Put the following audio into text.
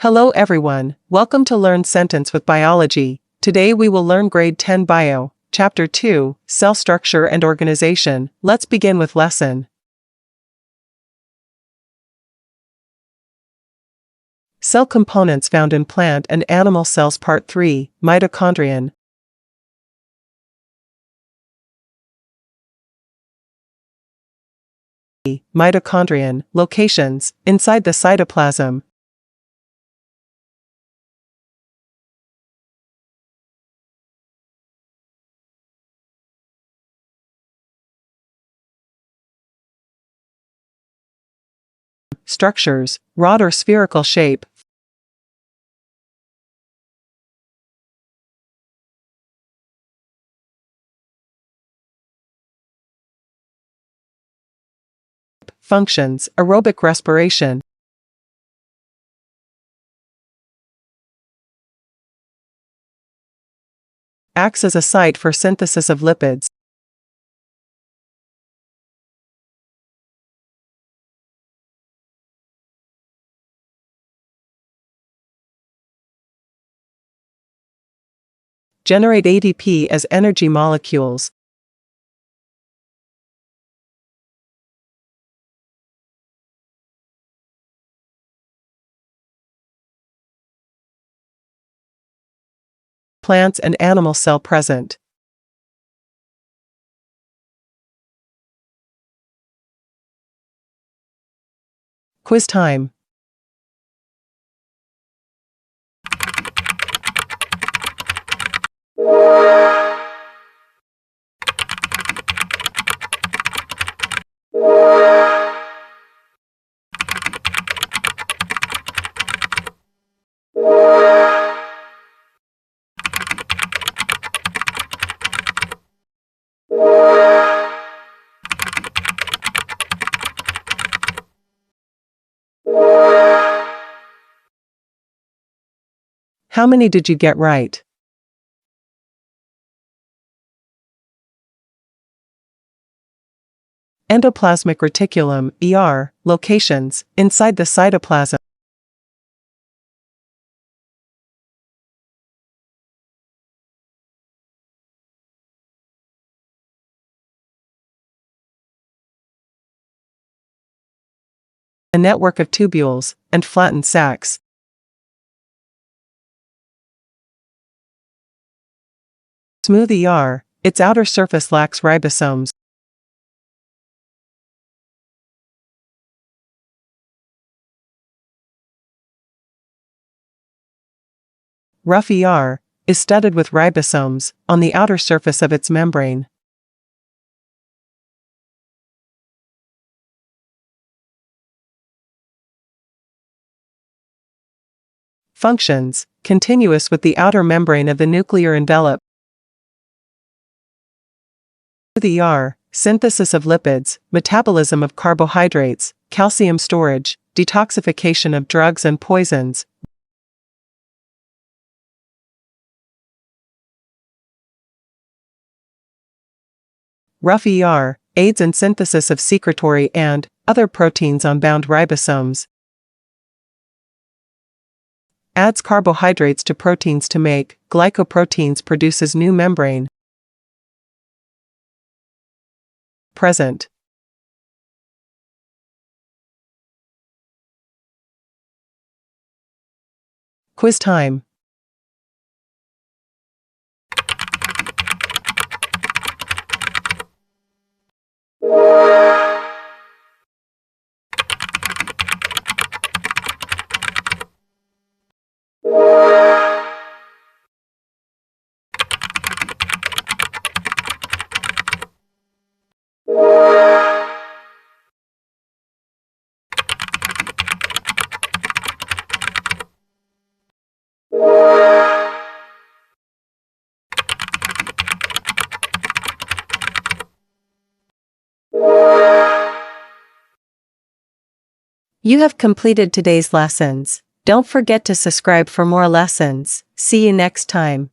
Hello everyone, welcome to Learn Sentence with Biology. Today we will learn Grade 10 Bio, Chapter 2, Cell Structure and Organization. Let's begin with lesson. Cell components found in plant and animal cells. Part 3, Mitochondrion. Mitochondrion, locations, inside the cytoplasm. Structures, rod or spherical shape. Functions, aerobic respiration. Acts as a site for synthesis of lipids. Generate ATP as energy molecules. Plants and animal cell present. Quiz time. How many did you get right? Endoplasmic reticulum, ER, locations, inside the cytoplasm. A network of tubules, and flattened sacs. Smooth ER, its outer surface lacks ribosomes. Rough ER, is studded with ribosomes, on the outer surface of its membrane. Functions, continuous with the outer membrane of the nuclear envelope. The ER, synthesis of lipids, metabolism of carbohydrates, calcium storage, detoxification of drugs and poisons. Rough ER, aids in synthesis of secretory and other proteins on bound ribosomes. Adds carbohydrates to proteins to make glycoproteins. Produces new membrane. Present. Quiz time. You have completed today's lessons. Don't forget to subscribe for more lessons. See you next time.